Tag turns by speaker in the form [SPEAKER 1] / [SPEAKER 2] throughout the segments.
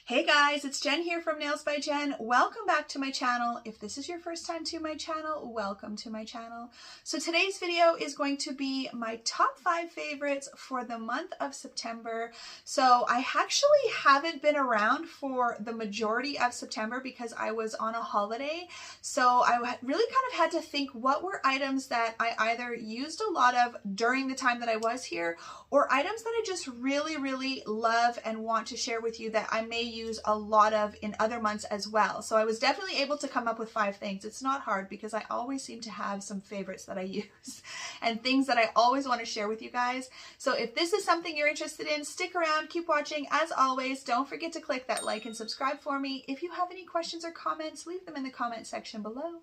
[SPEAKER 1] Hey guys, it's Jen here from Nails by Jen. Welcome back to my channel. If this is your first time to my channel, welcome to my channel. So today's video is going to be my top 5 favorites for the month of September. So I actually haven't been around for the majority of September because I was on a holiday. So I really kind of had to think what were items that I either used a lot of during the time that I was here, or items that I just really love and want to share with you that I may use a lot of in other months as well. So I was definitely able to come up with 5 things. It's not hard because I always seem to have some favorites that I use and things that I always want to share with you guys. So if this is something you're interested in, stick around, keep watching. As always, don't forget to click that like and subscribe for me. If you have any questions or comments, leave them in the comment section below,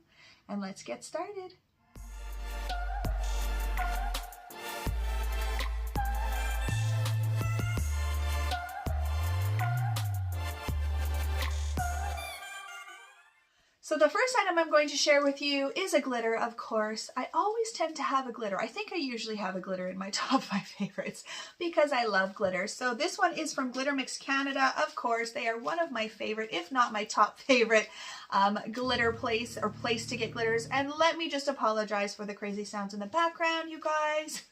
[SPEAKER 1] and let's get started. So the first item I'm going to share with you is a glitter, of course. I always tend to have a glitter. I think I usually have a glitter in my top 5 favorites because I love glitter. So this one is from Glitter Mix Canada. Of course, they are one of my favorite, if not my top favorite, glitter place to get glitters. And let me just apologize for the crazy sounds in the background, you guys.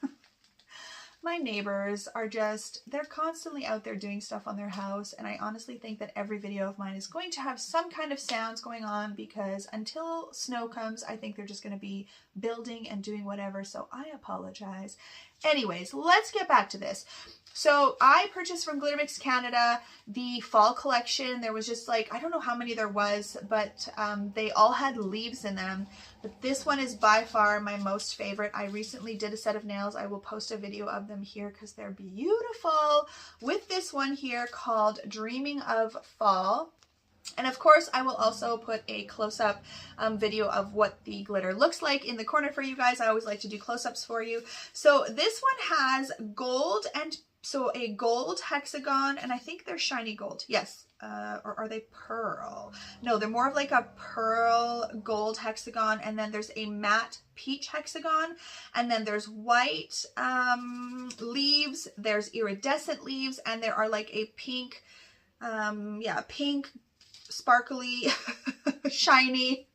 [SPEAKER 1] My neighbors are they're constantly out there doing stuff on their house, and I honestly think that every video of mine is going to have some kind of sounds going on because until snow comes, I think they're just going to be building and doing whatever, so I apologize. Anyways, let's get back to this. So I purchased from Glitter Mix Canada the fall collection. There was just like, I don't know how many there was, but they all had leaves in them. But this one is by far my most favorite. I recently did a set of nails. I will post a video of them here because they're beautiful. With this one here called Dreaming of Fall. And of course, I will also put a close-up video of what the glitter looks like in the corner for you guys. I always like to do close-ups for you. So this one has gold and so a gold hexagon, and I think they're shiny gold. Yes. Or are they pearl? No, they're more of like a pearl gold hexagon, and then there's a matte peach hexagon, and then there's white leaves, there's iridescent leaves, and there are like a pink, pink sparkly shiny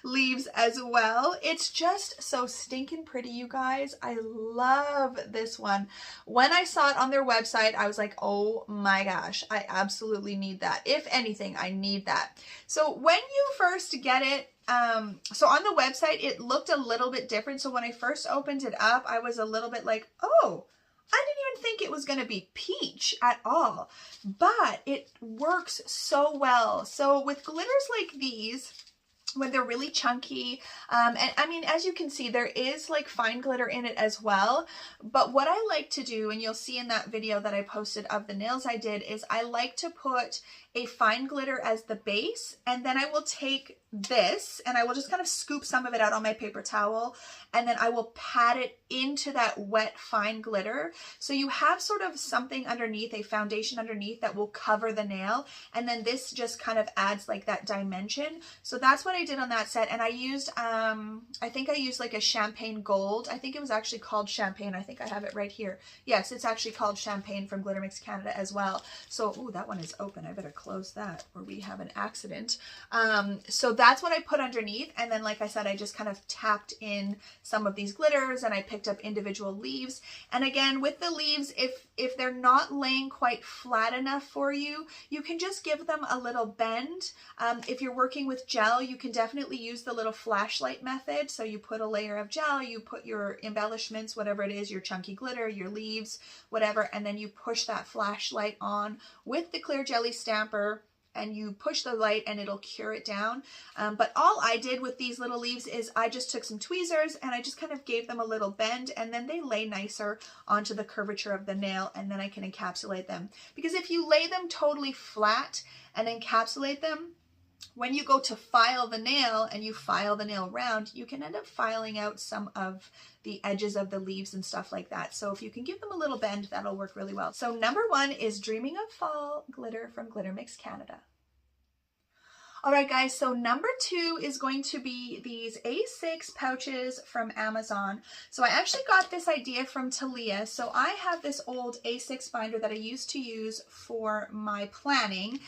[SPEAKER 1] leaves as well. It's just so stinking pretty, you guys. I love this one. When I saw it on their website, I was like, oh my gosh, I absolutely need that. If anything, I need that. So when you first get it, so on the website, it looked a little bit different. So when I first opened it up, I was a little bit like, oh, I didn't even think it was going to be peach at all, but it works so well. So with glitters like these, when they're really chunky, and I mean, as you can see, there is like fine glitter in it as well. But what I like to do, and you'll see in that video that I posted of the nails I did, is I like to put a fine glitter as the base, and then I will take this and I will just kind of scoop some of it out on my paper towel, and then I will pat it into that wet fine glitter. So you have sort of something underneath, a foundation underneath that will cover the nail, and then this just kind of adds like that dimension. So that's what I did on that set, and I used I think I used like a champagne gold. I think it was actually called champagne. I think I have it right here. Yes, it's actually called champagne from Glitter Mix Canada as well. So, ooh, that one is open. I better close that or we have an accident. So that's what I put underneath, and then like I said, I just kind of tapped in some of these glitters and I picked up individual leaves. And again, with the leaves, if they're not laying quite flat enough for you, you can just give them a little bend. If you're working with gel, you can definitely use the little flashlight method. So you put a layer of gel, you put your embellishments, whatever it is, your chunky glitter, your leaves, whatever, and then you push that flashlight on with the clear jelly stamper, and you push the light and it'll cure it down. But all I did with these little leaves is I just took some tweezers and I just kind of gave them a little bend, and then they lay nicer onto the curvature of the nail, and then I can encapsulate them. Because if you lay them totally flat and encapsulate them, when you go to file the nail and you file the nail round, you can end up filing out some of the edges of the leaves and stuff like that. So if you can give them a little bend, that'll work really well. So number 1 is Dreaming of Fall glitter from Glitter Mix Canada. All right, guys, so number 2 is going to be these A6 pouches from Amazon. So I actually got this idea from Talia. So I have this old A6 binder that I used to use for my planning.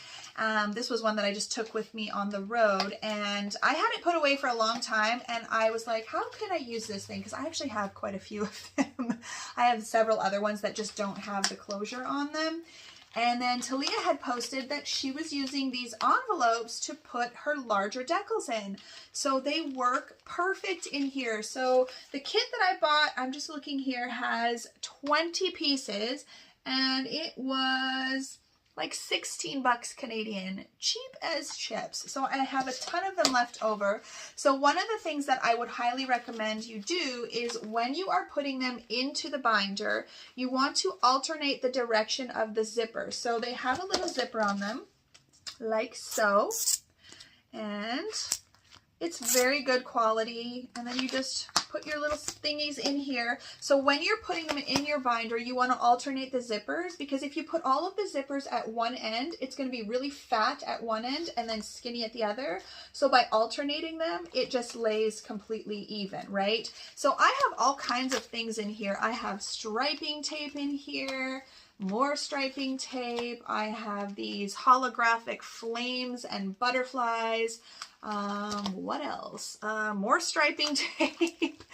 [SPEAKER 1] This was one that I just took with me on the road, and I had it put away for a long time, and I was like, how can I use this thing? Because I actually have quite a few of them. I have several other ones that just don't have the closure on them. And then Talia had posted that she was using these envelopes to put her larger decals in. So they work perfect in here. So the kit that I bought, I'm just looking here, has 20 pieces, and it was like 16 bucks Canadian, cheap as chips. So I have a ton of them left over. So one of the things that I would highly recommend you do is when you are putting them into the binder, you want to alternate the direction of the zipper. So they have a little zipper on them, like so, and it's very good quality. And then you just put your little thingies in here. So when you're putting them in your binder, you want to alternate the zippers, because if you put all of the zippers at one end, it's going to be really fat at one end and then skinny at the other. So by alternating them, it just lays completely even, right? So I have all kinds of things in here. I have striping tape in here, more striping tape. I have these holographic flames and butterflies. What else? More striping tape.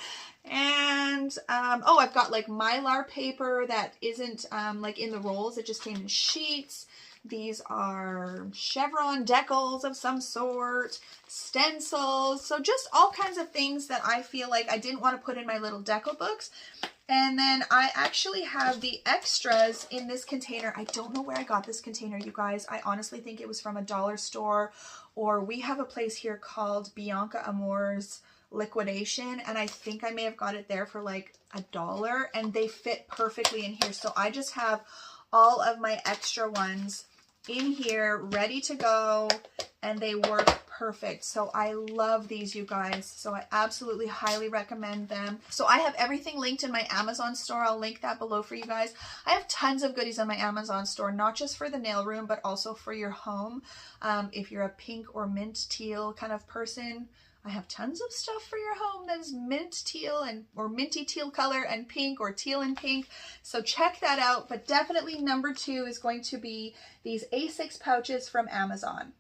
[SPEAKER 1] And oh, I've got like Mylar paper that isn't like in the rolls. It just came in sheets. These are chevron decals of some sort, stencils. So just all kinds of things that I feel like I didn't want to put in my little decal books. And then I actually have the extras in this container. I don't know where I got this container, you guys. I honestly think it was from a dollar store, or we have a place here called Bianca Amour's Liquidation, and I think I may have got it there for like $1, and they fit perfectly in here. So I just have all of my extra ones in here ready to go, and they work perfect. So I love these, you guys. So I absolutely highly recommend them. So I have everything linked in my Amazon store. I'll link that below for you guys. I have tons of goodies on my Amazon store, not just for the nail room, but also for your home. If you're a pink or mint teal kind of person, I have tons of stuff for your home that is mint teal and or minty teal color and pink, or teal and pink. So check that out. But definitely number 2 is going to be these A6 pouches from Amazon.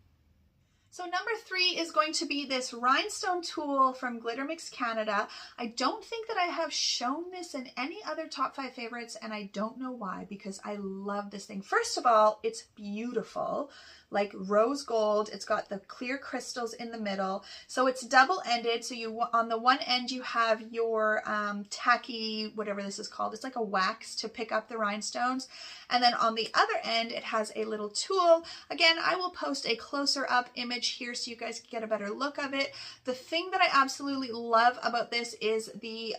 [SPEAKER 1] So number 3 is going to be this Rhinestone Tool from Glitter Mix Canada. I don't think that I have shown this in any other top 5 favorites, and I don't know why, because I love this thing. First of all, it's beautiful, like rose gold. It's got the clear crystals in the middle. So it's double-ended. So you, on the one end, you have your tacky, whatever this is called. It's like a wax to pick up the rhinestones. And then on the other end, it has a little tool. Again, I will post a closer up image here so you guys can get a better look of it. The thing that I absolutely love about this is the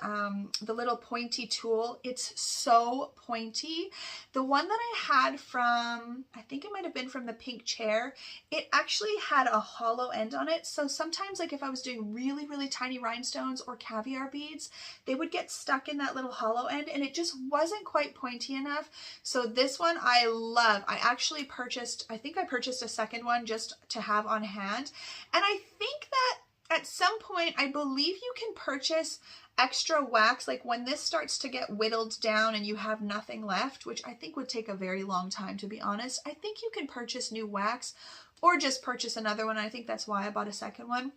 [SPEAKER 1] little pointy tool. It's so pointy. The one that I had from, I think it might have been from the pink chair, it actually had a hollow end on it. So sometimes, like if I was doing really, really tiny rhinestones or caviar beads, they would get stuck in that little hollow end, and it just wasn't quite pointy enough. So this one I love. I actually purchased, I think I purchased a second one just to have on hand. And I think that at some point, I believe you can purchase extra wax, like when this starts to get whittled down and you have nothing left, which I think would take a very long time, to be honest. I think you can purchase new wax or just purchase another one. I think that's why I bought a second one.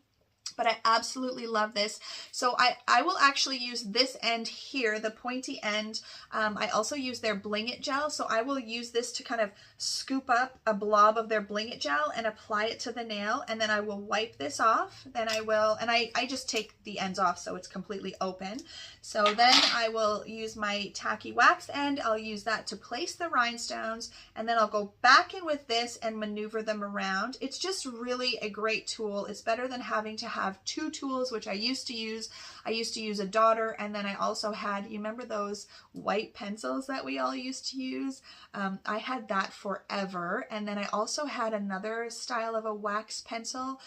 [SPEAKER 1] But I absolutely love this. So I will actually use this end here, the pointy end. I also use their Bling It gel. So I will use this to kind of scoop up a blob of their Bling It gel and apply it to the nail. And then I will wipe this off. Then I will, and I just take the ends off so it's completely open. So then I will use my tacky wax end. I'll use that to place the rhinestones. And then I'll go back in with this and maneuver them around. It's just really a great tool. It's better than having to have 2 tools, which I used to use. I used to use a daughter, and then I also had, you remember those white pencils that we all used to use? I had that forever. And then I also had another style of a wax pencil,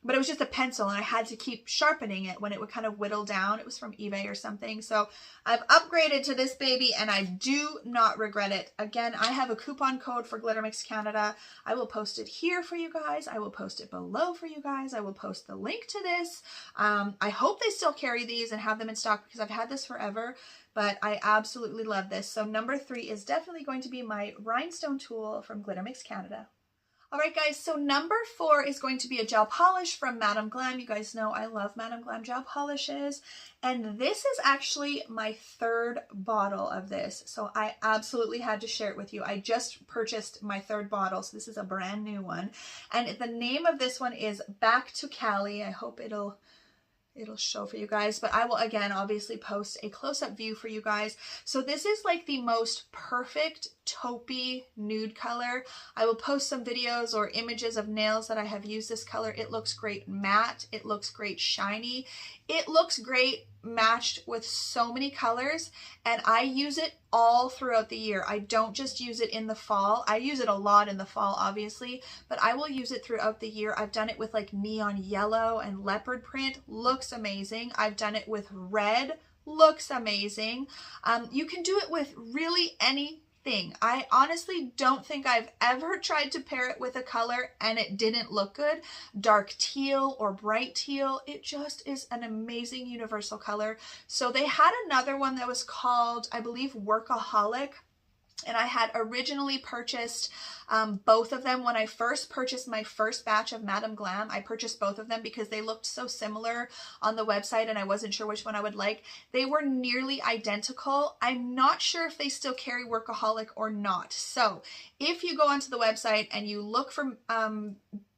[SPEAKER 1] but it was just a pencil and I had to keep sharpening it when it would kind of whittle down. It was from eBay or something. So I've upgraded to this baby and I do not regret it. Again, I have a coupon code for Glitter Mix Canada. I will post it here for you guys. I will post it below for you guys. I will post the link to this. I hope they still carry these and have them in stock because I've had this forever, but I absolutely love this. So number 3 is definitely going to be my Rhinestone Tool from Glitter Mix Canada. All right, guys, so number 4 is going to be a gel polish from Madam Glam. You guys know I love Madam Glam gel polishes, and this is actually my 3rd bottle of this, so I absolutely had to share it with you. I just purchased my 3rd bottle, so this is a brand new one, and the name of this one is Back to Cali. I hope it'll show for you guys, but I will again obviously post a close-up view for you guys. So this is like the most perfect taupey nude color. I will post some videos or images of nails that I have used this color. It looks great matte, it looks great shiny, it looks great matched with so many colors, and I use it all throughout the year. I don't just use it in the fall. I use it a lot in the fall obviously, but I will use it throughout the year. I've done it with like neon yellow and leopard print, looks amazing. I've done it with red, looks amazing. You can do it with really any thing. I honestly don't think I've ever tried to pair it with a color and it didn't look good. Dark teal or bright teal, it just is an amazing universal color. So they had another one that was called, I believe, Workaholic. And I had originally purchased both of them when I first purchased my first batch of Madam Glam. I purchased both of them because they looked so similar on the website and I wasn't sure which one I would like. They were nearly identical. I'm not sure if they still carry Workaholic or not. So if you go onto the website and you look for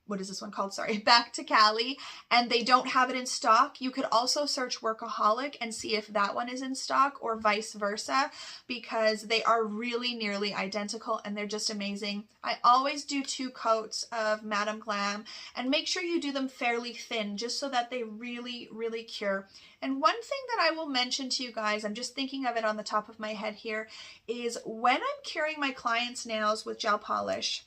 [SPEAKER 1] what is this one called? Sorry, Back to Cali, and they don't have it in stock, you could also search Workaholic and see if that one is in stock or vice versa, because they are really nearly identical and they're just amazing. I always do 2 coats of Madam Glam and make sure you do them fairly thin just so that they really, really cure. And one thing that I will mention to you guys, I'm just thinking of it on the top of my head here, is when I'm curing my clients' nails with gel polish,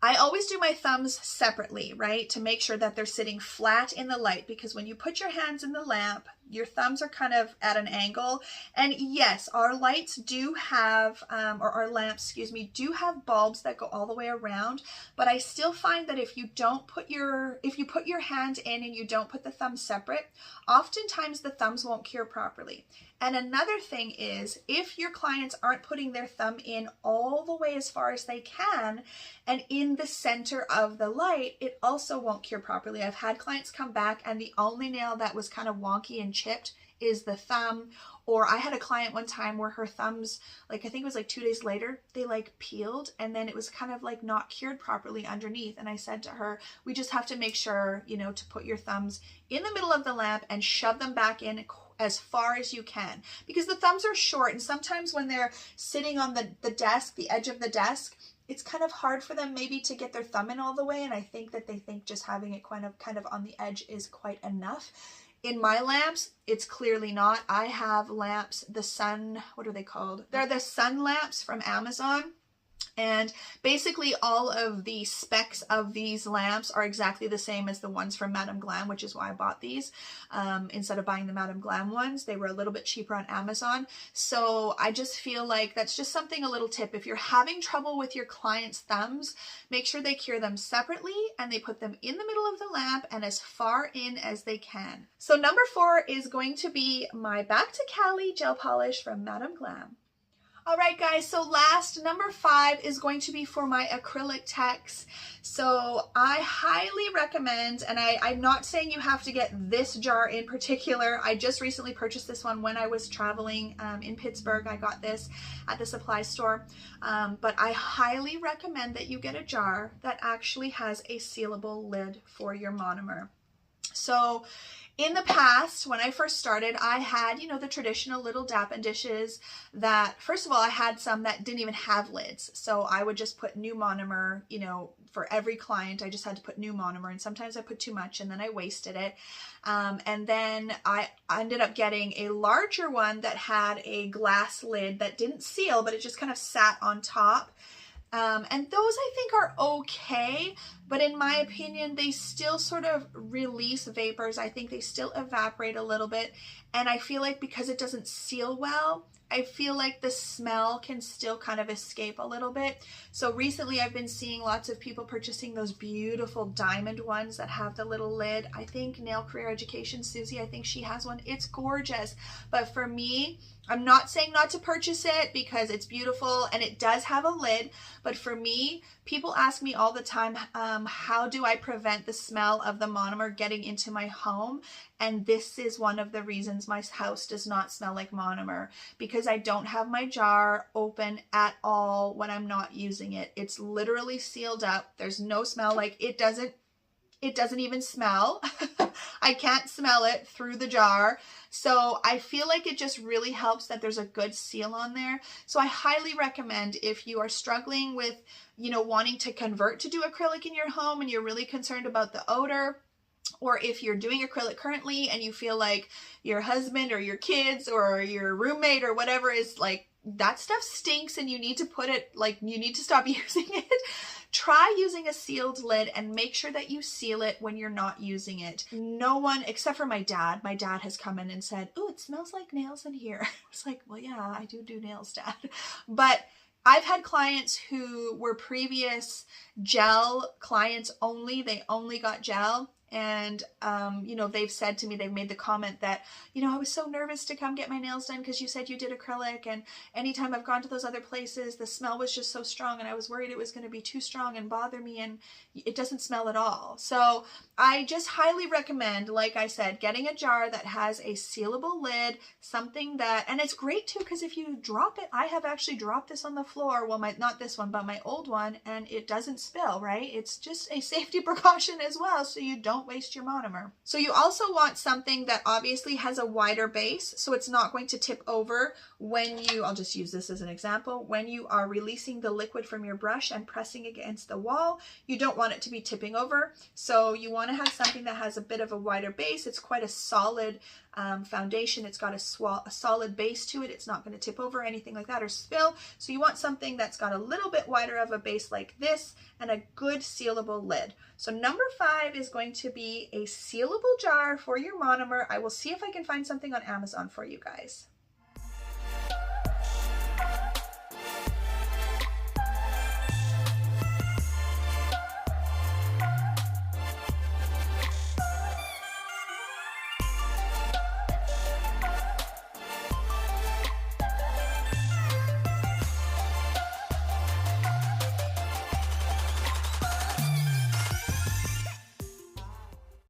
[SPEAKER 1] I always do my thumbs separately, right? To make sure that they're sitting flat in the light, because when you put your hands in the lamp, your thumbs are kind of at an angle. And yes, our lights do have, or our lamps, excuse me, do have bulbs that go all the way around. But I still find that if you put your hand in and you don't put the thumbs separate, oftentimes the thumbs won't cure properly. And another thing is, if your clients aren't putting their thumb in all the way as far as they can and in the center of the light, it also won't cure properly. I've had clients come back and the only nail that was kind of wonky and chipped is the thumb. Or I had a client one time where her thumbs, like I think it was like 2 days later, they like peeled and then it was kind of like not cured properly underneath. And I said to her, we just have to make sure, you know, to put your thumbs in the middle of the lamp and shove them back in as far as you can, because the thumbs are short and sometimes when they're sitting on the desk, the edge of the desk, it's kind of hard for them maybe to get their thumb in all the way, and I think that they think just having it kind of on the edge is quite enough. In my lamps, it's clearly not. I have lamps, the sun, what are they called? They're the sun lamps from Amazon. And basically all of the specs of these lamps are exactly the same as the ones from Madam Glam, which is why I bought these. Instead of buying the Madam Glam ones, they were a little bit cheaper on Amazon. So I just feel like that's just something, a little tip. If you're having trouble with your clients' thumbs, make sure they cure them separately and they put them in the middle of the lamp and as far in as they can. So number 4 is going to be my Back to Cali gel polish from Madam Glam. All right, guys, so last, number 5 is going to be for my acrylic techs. So I highly recommend, and I'm not saying you have to get this jar in particular. I just recently purchased this one when I was traveling in Pittsburgh. I got this at the supply store, but I highly recommend that you get a jar that actually has a sealable lid for your monomer. So in the past, when I first started, I had, you know, the traditional little Dappen dishes that, first of all, I had some that didn't even have lids. So I would just put new monomer, you know, for every client, I just had to put new monomer, and sometimes I put too much and then I wasted it. And then I ended up getting a larger one that had a glass lid that didn't seal, but it just kind of sat on top. And those I think are okay, but in my opinion, they still sort of release vapors. I think they still evaporate a little bit. And I feel like because it doesn't seal well, I feel like the smell can still kind of escape a little bit. So recently I've been seeing lots of people purchasing those beautiful diamond ones that have the little lid. I think Nail Career Education, Susie, I think she has one. It's gorgeous. But for me, I'm not saying not to purchase it because it's beautiful and it does have a lid. But for me, people ask me all the time, how do I prevent the smell of the monomer getting into my home? And this is one of the reasons my house does not smell like monomer, because I don't have my jar open at all when I'm not using it. It's literally sealed up. There's no smell. Like it doesn't even smell. I can't smell it through the jar. So I feel like it just really helps that there's a good seal on there. So I highly recommend, if you are struggling with, you know, wanting to convert to do acrylic in your home and you're really concerned about the odor, or if you're doing acrylic currently and you feel like your husband or your kids or your roommate or whatever is like, that stuff stinks and you need to put it, like, you need to stop using it. Try using a sealed lid and make sure that you seal it when you're not using it. No one, except for my dad has come in and said, oh, it smells like nails in here. It's like, well, yeah, I do nails, Dad. But I've had clients who were previous gel clients only. They only got gel. And, you know, they've said to me, they've made the comment that, you know, I was so nervous to come get my nails done because you said you did acrylic. And anytime I've gone to those other places, the smell was just so strong. And I was worried it was going to be too strong and bother me. And it doesn't smell at all. So I just highly recommend, like I said, getting a jar that has a sealable lid, something that, and it's great too, because if you drop it, I have actually dropped this on the floor. Well, not this one, but my old one, and it doesn't spill, right? It's just a safety precaution as well, so you don't waste your monomer. So you also want something that obviously has a wider base, so it's not going to tip over when you, I'll just use this as an example, when you are releasing the liquid from your brush and pressing against the wall, you don't want it to be tipping over. So you want to have something that has a bit of a wider base. It's quite a solid foundation. It's got a solid base to it. It's not going to tip over or anything like that or spill. So you want something that's got a little bit wider of a base like this and a good sealable lid. So number 5 is going to be a sealable jar for your monomer. I will see if I can find something on Amazon for you guys.